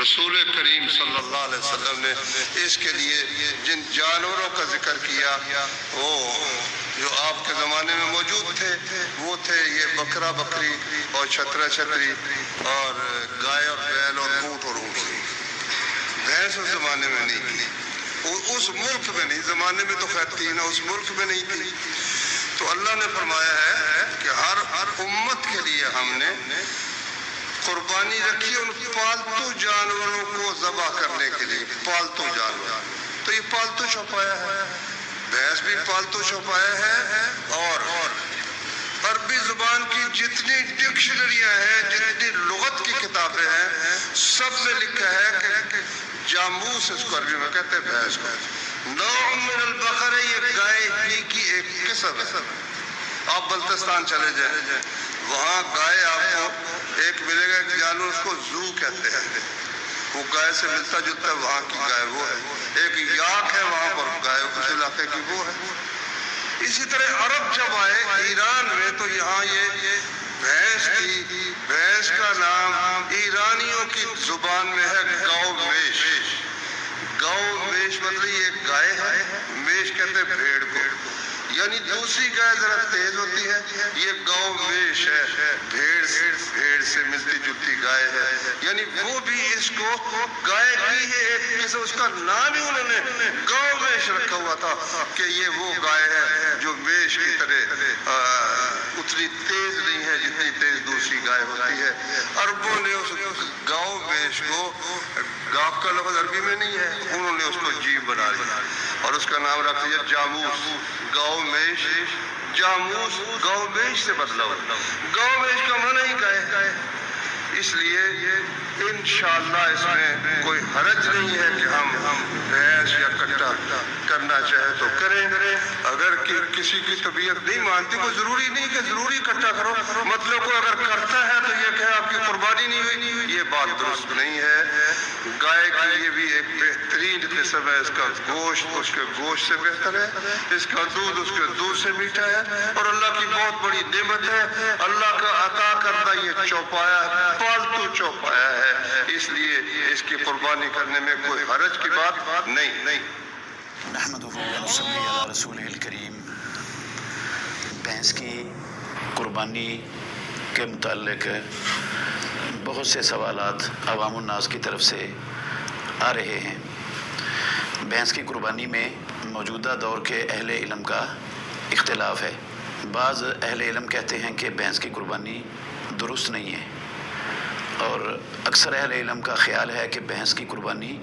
رسول کریم صلی اللہ علیہ وسلم نے اس کے لیے جن جانوروں کا ذکر کیا وہ جو آپ کے زمانے میں موجود تھے وہ تھے یہ بکرا بکری اور چھترا چھتری اور گائے اور بیل اور اونٹ اور اونٹنی. بھینس اس زمانے میں نہیں تھی, اس ملک میں نہیں, زمانے میں تو خیر تھی نا, اس ملک میں نہیں تھی. تو اللہ نے فرمایا ہے کہ ہر امت کے لیے ہم نے قربانی رکھی ان پالتو جانوروں کو ذبح کرنے کے لیے. پالتو جانور تو یہ پالتو چوپایا ہے, بھینس بھی پالتو چوپایا ہے. اور عربی زبان کی جتنی ڈکشنریاں ہیں, جتنی لغت کی کتابیں ہیں, سب میں لکھا ہے کہ جاموس اس کو عربی میں کہتے ہیں بھینس کو. نوع من البقر, یہ گائے ہی کی ایک قسم ہے. آپ بلتستان چلے جائیں, وہاں گائے آپ کو ایک ملے گا, ایک جانور اس کو زو کہتے ہیں, وہ گائے سے ملتا جلتا ہے, وہاں کی گائے وہ ہے. ایک یاک ہے وہاں پر گائے اس علاقے کی وہ ہے. اسی طرح عرب جب آئے ایران میں تو یہاں یہ بھینس تھی. بھینس کا نام ایرانیوں کی زبان میں ہے گاؤ میش. گاؤ میش مطلب یہ گائے ہے, میش کہتے ہیں بھیڑ کو, یعنی دوسری گائے ذرا تیز ہوتی ہے, یہ گاؤ میش ہے, بھیڑ سے ملتی جلتی گائے ہے. یعنی وہ بھی اس کو گائے کی ہے ایک قسم, اس کا نام ہی انہوں نے گاؤ میش رکھا ہوا تھا کہ یہ وہ گائے ہے جو میش کی طرح اتنی تیز نہیں ہے جتنی تیز دوسری گائے ہوتی ہے. عربوں نے اس گاؤ میش کو, گاف کا لفظ عربی میں نہیں ہے, انہوں نے اس کو جیب بنا دیا اور اس کا نام رکھ دیا جاموس. گاؤ میش, جاموس گاؤ میش سے بدلا ہوا. گاؤ میش کا معنی ہی گائے. اس لیے انشاءاللہ اس میں کوئی حرج نہیں ہے کہ ہم بھینس یا کٹا کرنا چاہے تو کریں. اگر کسی کی طبیعت نہیں مانتی, کوئی ضروری نہیں کہ ضروری کٹا کرو, مطلب کوئی اگر کرتا ہے تو یہ کہ آپ کی قربانی نہیں ہوئی, یہ بات درست نہیں ہے. گائے کی یہ بھی ایک بہترین قسم ہے, اس کا گوشت اس کے گوشت سے بہتر ہے, اس کا دودھ اس کے دودھ سے میٹھا ہے, اور اللہ کی بہت بڑی نعمت ہے. اللہ کا عطا کردہ یہ چوپایا ہے, پالتو چوپایا ہے, اس لیے اس کی قربانی کرنے میں کوئی حرج کی بات نہیں. نحمدہ و نصلی علی رسولہ الکریم. بھینس کی قربانی کے متعلق بہت سے سوالات عوام الناس کی طرف سے آ رہے ہیں. بھینس کی قربانی میں موجودہ دور کے اہل علم کا اختلاف ہے. بعض اہل علم کہتے ہیں کہ بھینس کی قربانی درست نہیں ہے, اور اکثر اہل علم کا خیال ہے کہ بھینس کی قربانی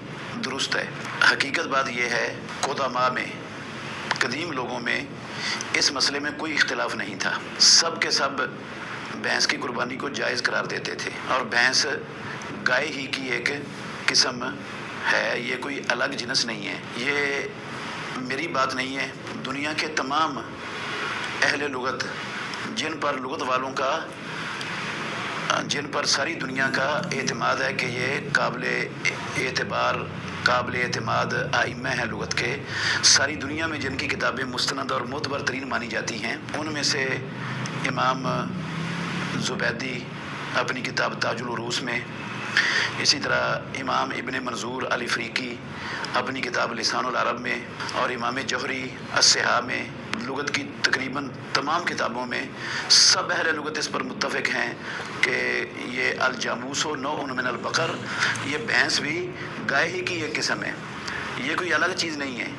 درست ہے. حقیقت بات یہ ہے, قدماء میں, قدیم لوگوں میں اس مسئلے میں کوئی اختلاف نہیں تھا. سب کے سب بھینس کی قربانی کو جائز قرار دیتے تھے, اور بھینس گائے ہی کی ایک قسم ہے, یہ کوئی الگ جنس نہیں ہے. یہ میری بات نہیں ہے, دنیا کے تمام اہل لغت جن پر لغت والوں کا, جن پر ساری دنیا کا اعتماد ہے کہ یہ قابل اعتبار قابل اعتماد ائمہ ہیں لغت کے, ساری دنیا میں جن کی کتابیں مستند اور معتبر ترین مانی جاتی ہیں, ان میں سے امام زبیدی اپنی کتاب تاج العروس میں, اسی طرح امام ابن منظور الافریقی اپنی کتاب لسان العرب میں, اور امام جوہری الصحاح میں, لغت کی تقریباً تمام کتابوں میں سب اہل لغت اس پر متفق ہیں کہ یہ الجاموس و نوع من البقر, یہ بھینس بھی گائے ہی کی ایک قسم ہے, یہ کوئی الگ چیز نہیں ہے.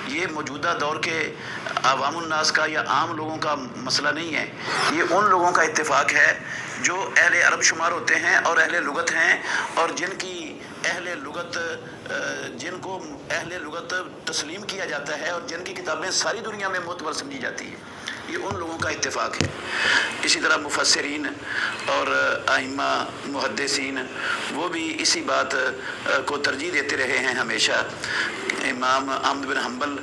یہ موجودہ دور کے عوام الناس کا یا عام لوگوں کا مسئلہ نہیں ہے, یہ ان لوگوں کا اتفاق ہے جو اہل عرب شمار ہوتے ہیں اور اہل لغت ہیں, اور جن کی اہل لغت, جن کو اہل لغت تسلیم کیا جاتا ہے, اور جن کی کتابیں ساری دنیا میں معتبر سمجھی جاتی ہیں, یہ ان لوگوں کا اتفاق ہے. اسی طرح مفسرین اور ائمہ محدثین وہ بھی اسی بات کو ترجیح دیتے رہے ہیں ہمیشہ. امام احمد بن حنبل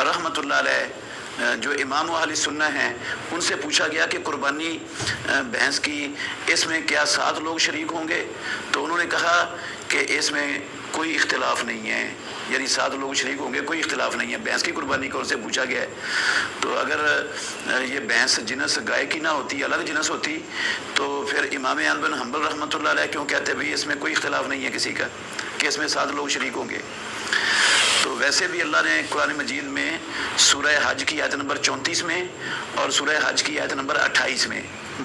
رحمۃ اللہ علیہ جو امام اہل سنہ ہیں, ان سے پوچھا گیا کہ قربانی بھینس کی, اس میں کیا 7 لوگ شریک ہوں گے؟ تو انہوں نے کہا کہ اس میں کوئی اختلاف نہیں ہے, یعنی 7 لوگ شریک ہوں گے، کوئی اختلاف نہیں ہے۔ بھینس کی قربانی کو ان سے پوچھا گیا ہے، تو اگر یہ بھینس جنس گائے کی نہ ہوتی، الگ جنس ہوتی، تو پھر امام احمد بن حنبل رحمۃ اللہ علیہ کیوں کہتے بھئی اس میں کوئی اختلاف نہیں ہے کسی کا کہ اس میں 7 لوگ شریک ہوں گے؟ تو ویسے بھی اللہ نے قرآن مجید میں سورہ حج کی آیت نمبر 34 میں اور سورہ حج کی آیت نمبر 28 میں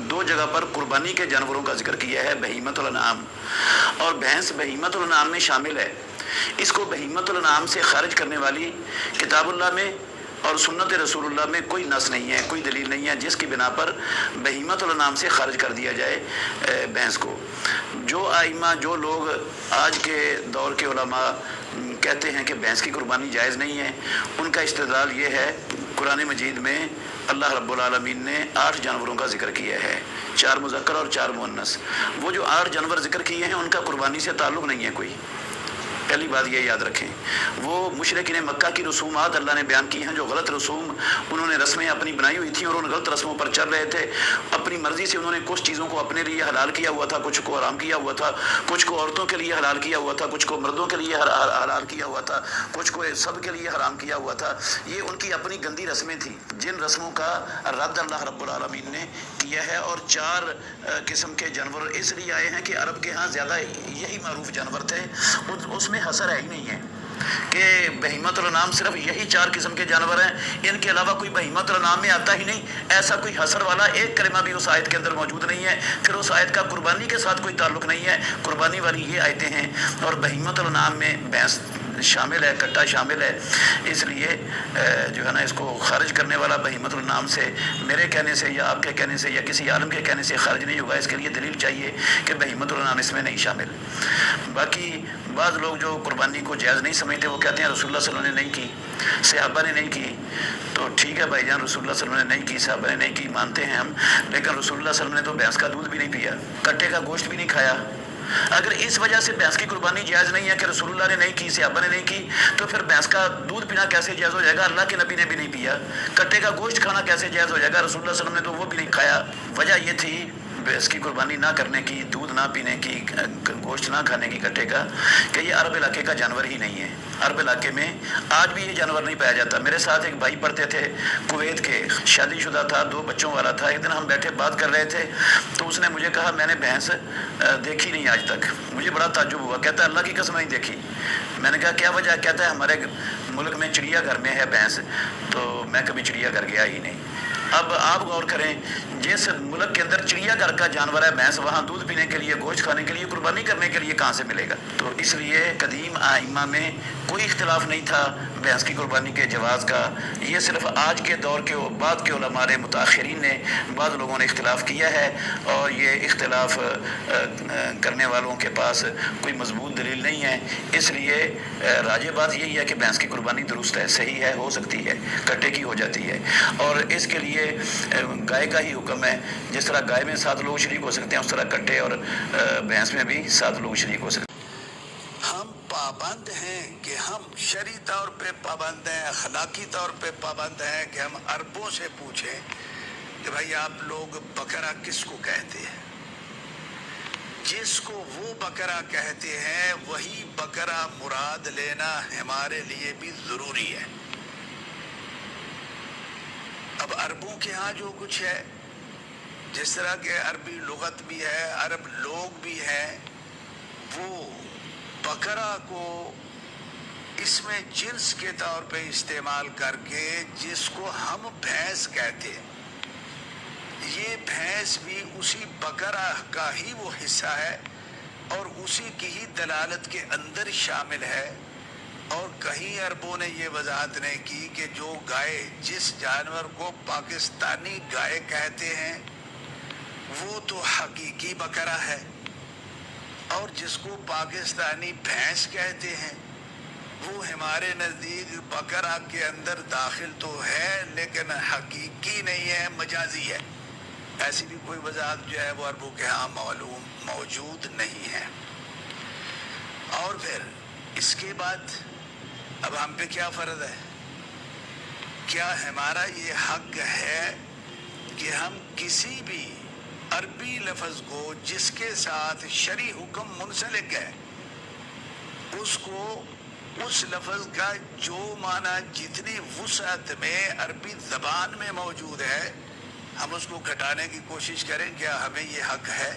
2 جگہ پر قربانی کے جانوروں کا ذکر کیا ہے، بہیمۃ الانعام، اور بھینس بہیمۃ الانعام میں شامل ہے۔ اس کو بہیمۃ الانعام سے خارج کرنے والی کتاب اللہ میں اور سنت رسول اللہ میں کوئی نص نہیں ہے، کوئی دلیل نہیں ہے جس کی بنا پر بہیمۃ الانعام سے خارج کر دیا جائے بھینس کو۔ جو آئمہ، جو لوگ آج کے دور کے علماء کہتے ہیں کہ بھینس کی قربانی جائز نہیں ہے، ان کا استدلال یہ ہے قرآن مجید میں اللہ رب العالمین نے 8 جانوروں کا ذکر کیا ہے، 4 مذکر اور 4 مؤنث۔ وہ جو 8 جانور ذکر کیے ہیں ان کا قربانی سے تعلق نہیں ہے کوئی، پہلی بات یہ یاد رکھیں۔ وہ مشرکین مکہ کی رسومات اللہ نے بیان کی ہیں، جو غلط رسوم انہوں نے رسمیں اپنی بنائی ہوئی تھیں اور ان غلط رسموں پر چل رہے تھے۔ اپنی مرضی سے انہوں نے کچھ چیزوں کو اپنے لیے حلال کیا ہوا تھا، کچھ کو حرام کیا ہوا تھا، کچھ کو عورتوں کے لیے حلال کیا ہوا تھا، کچھ کو مردوں کے لیے حلال کیا ہوا تھا، کچھ کو سب کے لیے حرام کیا ہوا تھا۔ یہ ان کی اپنی گندی رسمیں تھیں جن رسموں کا رد اللہ رب العالمین نے کیا ہے۔ اور 4 قسم کے جانور اس لیے آئے ہیں کہ عرب کے ہاں زیادہ یہی معروف جانور تھے، اس میں حصر ہے ہی نہیں ہے کہ بہیمۃ الانعام صرف یہی 4 قسم کے جانور ہیں، ان کے علاوہ کوئی بہیمۃ الانعام میں آتا ہی نہیں۔ ایسا کوئی حصر والا ایک کلمہ بھی اس آیت کے اندر موجود نہیں ہے۔ پھر اس آیت کا قربانی کے ساتھ کوئی تعلق نہیں ہے۔ قربانی والی یہ آیتیں ہیں، اور بہیمۃ الانعام میں بھینس شامل ہے، کٹا شامل ہے۔ اس لیے جو ہے نا اس کو خارج کرنے والا بہیمۃ الانعام سے میرے کہنے سے یا آپ کے کہنے سے یا کسی عالم کے کہنے سے خارج نہیں ہوگا۔ اس کے لیے دلیل چاہیے کہ بہیمۃ الانعام اس میں نہیں شامل۔ باقی بعض لوگ جو قربانی کو جائز نہیں سمجھتے، وہ کہتے ہیں رسول اللہ صلی اللہ علیہ وسلم نے نہیں کی، صحابہ نے نہیں کی۔ تو ٹھیک ہے بھائی جان، رسول اللہ صلی اللہ علیہ وسلم نے نہیں کی، صحابہ نے نہیں کی، مانتے ہیں ہم، لیکن رسول اللہ صلی اللہ علیہ وسلم نے تو بھینس کا دودھ بھی نہیں پیا، کٹے کا گوشت بھی نہیں کھایا۔ اگر اس وجہ سے بھینس کی قربانی جائز نہیں ہے کہ رسول اللہ نے نہیں کی، صحابہ نے نہیں کی، تو پھر بھینس کا دودھ پینا کیسے جائز ہو جائے گا؟ اللہ کے نبی نے بھی نہیں پیا۔ کٹے کا گوشت کھانا کیسے جائز ہو جائے گا؟ رسول اللہ صلی اللہ علیہ وسلم نے تو وہ بھی نہیں کھایا۔ وجہ یہ تھی بھینس کی قربانی نہ کرنے کی، دودھ نہ پینے کی، گوشت نہ کھانے کی کٹے کا، کہ یہ عرب علاقے کا جانور ہی نہیں ہے۔ عرب علاقے میں آج بھی یہ جانور نہیں پایا جاتا۔ میرے ساتھ ایک بھائی پڑھتے تھے کویت کے، شادی شدہ تھا، 2 بچوں والا تھا۔ ایک دن ہم بیٹھے بات کر رہے تھے تو اس نے مجھے کہا میں نے بھینس دیکھی نہیں آج تک۔ مجھے بڑا تعجب ہوا، کہتا ہے اللہ کی قسم نہیں دیکھی۔ میں نے کہا کیا وجہ؟ کہتا ہے ہمارے ملک میں چڑیا گھر میں ہے بھینس، تو میں کبھی چڑیا گھر گیا ہی نہیں۔ اب آپ غور کریں، جس ملک کے اندر چڑیا گھر کا جانور ہے بھینس، وہاں دودھ پینے کے لیے، گوشت کھانے کے لیے، قربانی کرنے کے لیے کہاں سے ملے گا؟ تو اس لیے قدیم ائمہ میں کوئی اختلاف نہیں تھا بھینس کی قربانی کے جواز کا۔ یہ صرف آج کے دور کے بعد کے علماء نے، متاخرین نے، بعض لوگوں نے اختلاف کیا ہے، اور یہ اختلاف کرنے والوں کے پاس کوئی مضبوط دلیل نہیں ہے۔ اس لیے راجح بات یہی ہے کہ بھینس کی قربانی درست ہے، صحیح ہے، ہو سکتی ہے، کٹے کی ہو جاتی ہے، اور اس کے لیے گائے کا ہی حکم ہے۔ جس طرح گائے میں 7 لوگ شریک ہو سکتے ہیں، اس طرح کٹے اور بھینس میں بھی 7 لوگ شریک ہو سکتے ہیں۔ ہم پابند ہیں کہ ہم شرعی طور پہ پابند ہیں، اخلاقی طور پہ پابند ہیں کہ ہم عربوں سے پوچھیں کہ بھائی آپ لوگ بکرا کس کو کہتے ہیں؟ جس کو وہ بکرا کہتے ہیں وہی بکرا مراد لینا ہمارے لیے بھی ضروری ہے۔ اب عربوں کے ہاں جو کچھ ہے، جس طرح کہ عربی لغت بھی ہے، عرب لوگ بھی ہیں، وہ بکرا کو اس میں جنس کے طور پہ استعمال کر کے جس کو ہم بھینس کہتے ہیں، یہ بھینس بھی اسی بکرا کا ہی وہ حصہ ہے اور اسی کی ہی دلالت کے اندر شامل ہے۔ اور کہیں عربوں نے یہ وضاحت نہیں کی کہ جو گائے، جس جانور کو پاکستانی گائے کہتے ہیں وہ تو حقیقی بکرا ہے، اور جس کو پاکستانی بھینس کہتے ہیں وہ ہمارے نزدیک بکرا کے اندر داخل تو ہے لیکن حقیقی نہیں ہے، مجازی ہے۔ ایسی بھی کوئی وضاحت جو ہے وہ عربوں کے ہاں موجود نہیں ہے۔ اور پھر اس کے بعد اب ہم پہ کیا فرض ہے؟ کیا ہمارا یہ حق ہے کہ ہم کسی بھی عربی لفظ کو جس کے ساتھ شرعی حکم منسلک ہے اس کو اس لفظ کا جو معنی جتنی وسعت میں عربی زبان میں موجود ہے ہم اس کو گھٹانے کی کوشش کریں کیا ہمیں یہ حق ہے؟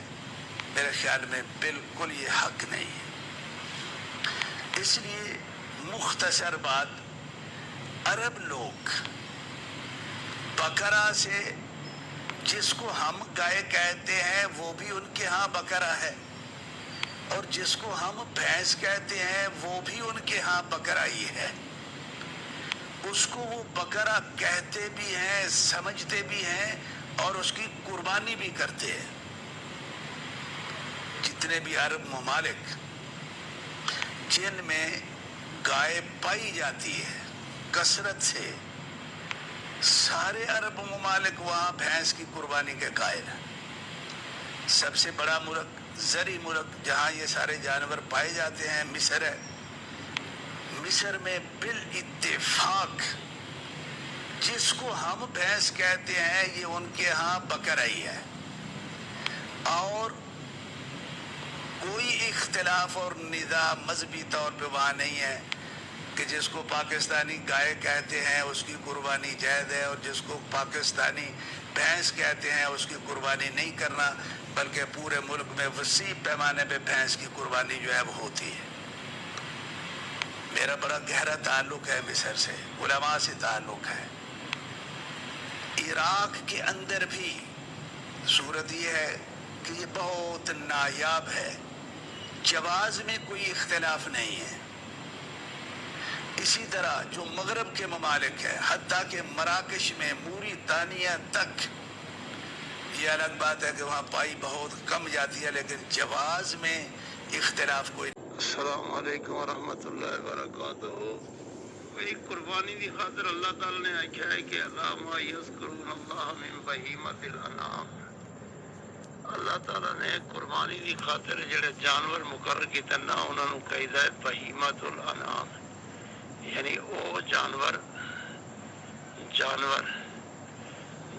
میرے خیال میں بالکل یہ حق نہیں ہے۔ اس لیے مختصر بات، عرب لوگ بقرہ سے، جس کو ہم گائے کہتے ہیں وہ بھی ان کے ہاں بقرہ ہے، اور جس کو ہم بھینس کہتے ہیں وہ بھی ان کے ہاں بقرہ ہی ہے۔ اس کو وہ بقرہ کہتے بھی ہیں، سمجھتے بھی ہیں، اور اس کی قربانی بھی کرتے ہیں۔ جتنے بھی عرب ممالک جن میں گائے پائی جاتی ہے کثرت سے، سارے عرب ممالک وہاں بھینس کی قربانی کے قائل ہیں۔ سب سے بڑا ملک، زرعی ملک جہاں یہ سارے جانور پائے جاتے ہیں، مصر ہے۔ مصر میں بالاتفاق جس کو ہم بھینس کہتے ہیں یہ ان کے ہاں بقرہ ہی ہے، اور کوئی اختلاف اور نزاع مذہبی طور پہ وہاں نہیں ہے کہ جس کو پاکستانی گائے کہتے ہیں اس کی قربانی جائز ہے، اور جس کو پاکستانی بھینس کہتے ہیں اس کی قربانی نہیں کرنا، بلکہ پورے ملک میں وسیع پیمانے پہ بھینس کی قربانی جو ہے وہ ہوتی ہے۔ میرا بڑا گہرا تعلق ہے مصر سے، علماء سے تعلق ہے۔ عراق کے اندر بھی صورت یہ ہے کہ یہ بہت نایاب ہے، جواز میں کوئی اختلاف نہیں ہے۔ اسی طرح جو مغرب کے ممالک ہیں، حتیٰ کہ مراکش میں موریتانیہ تک، یہ الگ بات ہے کہ وہاں پائی بہت کم جاتی ہے، لیکن جواز میں اختلاف کوئی۔ السلام علیکم ورحمۃ اللہ وبرکاتہ۔ وہی قربانی کی خاطر اللہ تعالی نے آخیا ہے کہ اللہ یذکرون اللہ من بہیمۃ الانعام۔ اللہ تعالیٰ نے قربانی کی خاطر جڑے جانور مقرر کیتے نا انہوں نے کہیدا ہے بہیمۃ الانعام، یعنی وہ جانور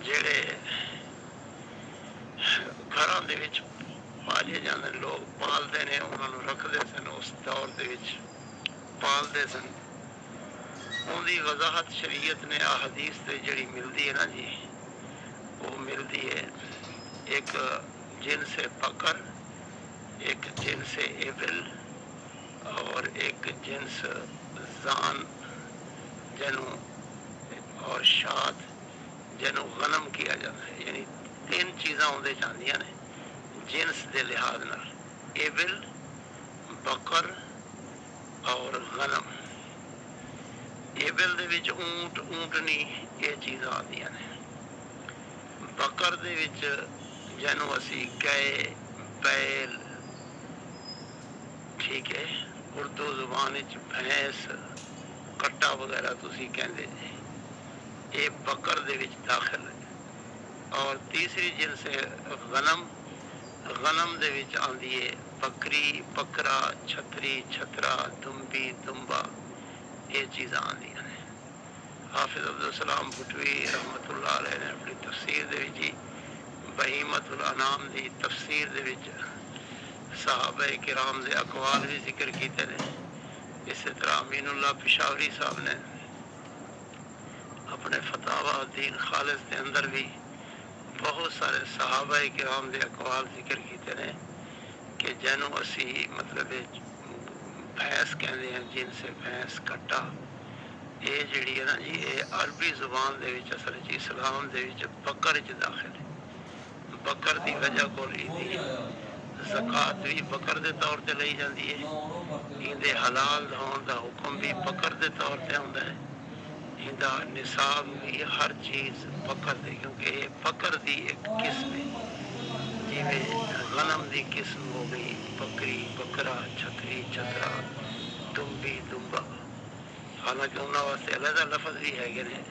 جڑے گھراں دے وچ پالے جاندے، لوگ پالتے ہیں، انہوں نے رکھتے سن، اس دور دے وچ پالتے سن۔ ان دی وضاحت شریعت نے احادیث تے جڑی ملتی ہے نا جی، وہ ملتی ہے ایک جنس بکر، ایک جنس ابل، اور ایک جنس زان جنوں اور شاد جنوں غنم کیا جاتا ہے۔ یعنی تین چیزاں اندر جاندیاں نے جنس دے لحاظ نال، ابل، بکر اور غنم۔ ابل دے وچ اونٹ، اونٹنی، یہ چیزاں آندیاں نے۔ بکر دے وچ جنوں اسی گائے، بیل، ٹھیک ہے، اردو زبان وچ بھینس، کٹا وغیرہ تسی کہندے جی، یہ بکر دے وچ داخل ہے۔ اور تیسری جنس غنم، غنم دے وچ آندی ہے بکری، بکرا، چھتری، چھترا، دمبی، دمبا، یہ چیزاں آندیاں نے۔ حافظ عبدالسلام بھٹوی رحمۃ اللہ علیہ نے اپنی تفسیر دے وچ بہیمۃ الانعام دی تفسیر دے وچ صحابہ کرام دے اقوال بھی ذکر کیتے ہیں۔ اسی طرح امین اللہ پشاوری صاحب نے اپنے فتاوی دین خالص کے اندر بھی بہت سارے صحابہ کرام دے اقوال ذکر کیتے ہیں کہ جنوں اسی مطلب بھینس کہندے ہیں، جن سے بھینس کٹا، یہ جڑی ہے نا جی، یہ عربی زبان دے وچ اصل جی اسلام دے وچ بکر وچ داخل ہے۔ بکر دی وجہ کو لیندی ہے، زکوٰۃ بھی بکر دے طور تے لئی جاندی ہے، ایندے حلال ہون دا حکم بھی بکر دے طور تے ہوندا ہے، ایندا نصاب بھی ہر چیز بکر دے، کیونکہ یہ بکر دی ایک قسم ہے، جیویں غنم دی قسم ہو گئی بکری، بکرا، چھتری، چھترا، دمبی، دمبا۔ حالانکہ انہاں واسطے علیحدہ لفظ بھی ہے گے نے،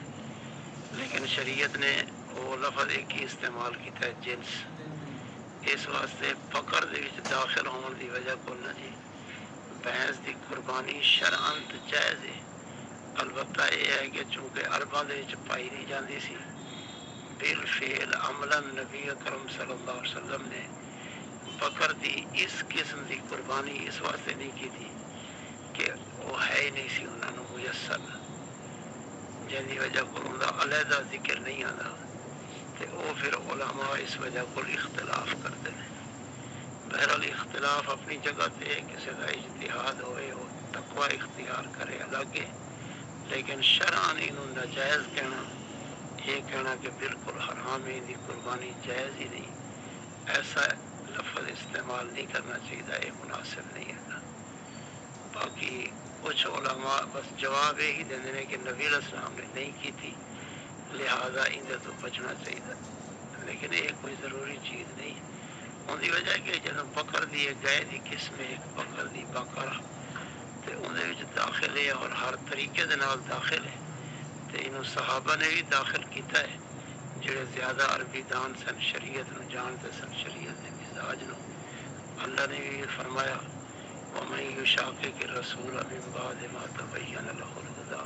لیکن شریعت نے وہ لفظ ایک ہی استعمال کیتا ہے، جنس۔ اس واسطے بکر دے وچ داخل ہون دی وجہ کو نہ جی بھینس دی قربانی شرعاً جائز ہے۔ البتہ یہ ہے کہ چونکہ عرباں دے وچ پائی نہیں جاندی سی، بالفعل عملاً نبی اکرم صلی اللہ علیہ وسلم نے بکر دی اس قسم دی قربانی اس واسطے نہیں کی تھی کہ کہ وہ ہے ہی نہیں سی انہوں نے میسر، جن کی وجہ کو ان کا علیحدہ ذکر نہیں آتا، تو وہ پھر علماء اس وجہ کو اختلاف کرتے ہیں۔ بہرحال اختلاف اپنی جگہ تے کسی کا اجتہاد ہوئے وہ تقوی اختیار کرے الگ ہے، لیکن شرعاً انہوں ناجائز کہنا، یہ کہنا کہ بالکل حرام ہے، دی قربانی جائز ہی نہیں، ایسا لفظ استعمال نہیں کرنا چاہیے، یہ مناسب نہیں ہے۔ باقی کچھ علماء بس جواب یہی دیندے ہیں کہ نبی علیہ السلام نے نہیں کی تھی، لہذا اندر تو بچنا چاہیے، لیکن یہ کوئی ضروری چیز نہیں۔ ان کی وجہ کہ جب بکر دی گائے دی قسم ایک بکر دی بکرا تو اندر داخل ہے اور ہر طریقے دے نال داخل ہے، تو انہوں صحابہ نے بھی داخل کیتا ہے جڑے زیادہ عربی دان سن، شریعت نو جانتے سن، شریعت دے مزاج نو۔ اللہ نے بھی فرمایا وَمَن يُشَاقِقِ الرَّسُولَ مِن بَعْدِ مَا تَبَيَّنَ لَهُ الْهُدَىٰ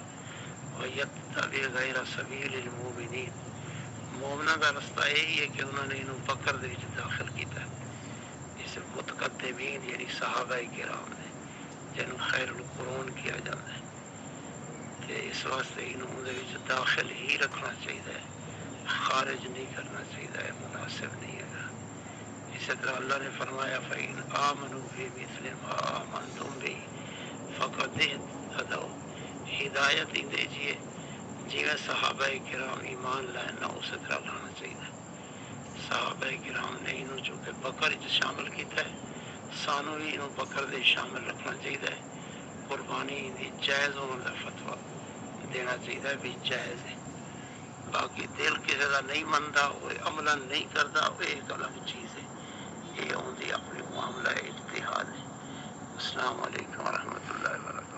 وَيَتَّبِعْ غَيْرَ سَبِيلِ الْمُؤْمِنِينَ، مومنہ کا رستہ یہی ہے کہ انہوں نے انہوں بکر دے وچ داخل کیتا ہے، جسے متقدمین یعنی صحابہ کرام نے جنہوں خیر القرون کیا جاتا ہے، کہ اس واسطے انہوں دے وچ داخل ہی رکھنا چاہیے، خارج نہیں کرنا چاہیے، مناسب نہیں ہے۔ اسی طرح اللہ نے فرمایا فَإِنْ آمَنُوا بِمِثْلِ مَا آمَنْتُمْ بِهِ فَقَدِ اهْتَدَوْا، ہدایت ہی دیجیے جیویں صحابہ کرام ایمان لائے نہ اسی طرح لانا چاہیے۔ صحابہ کرام نے انہوں چونکہ بکر شامل کیتا ہے، سانوں بھی انہوں بکر دے شامل رکھنا چاہیے، قربانی دی جائز ہونے کا فتویٰ دینا چاہیے بھی جائز ہے۔ باقی دل کسی کا نہیں منتا، وہ عملاً نہیں کرتا، وہ ایک الگ چیز ہے، یہ ان کی اپنی معاملہ اجتہاد ہے۔ السلام علیکم ورحمۃ اللہ وبرکاتہ۔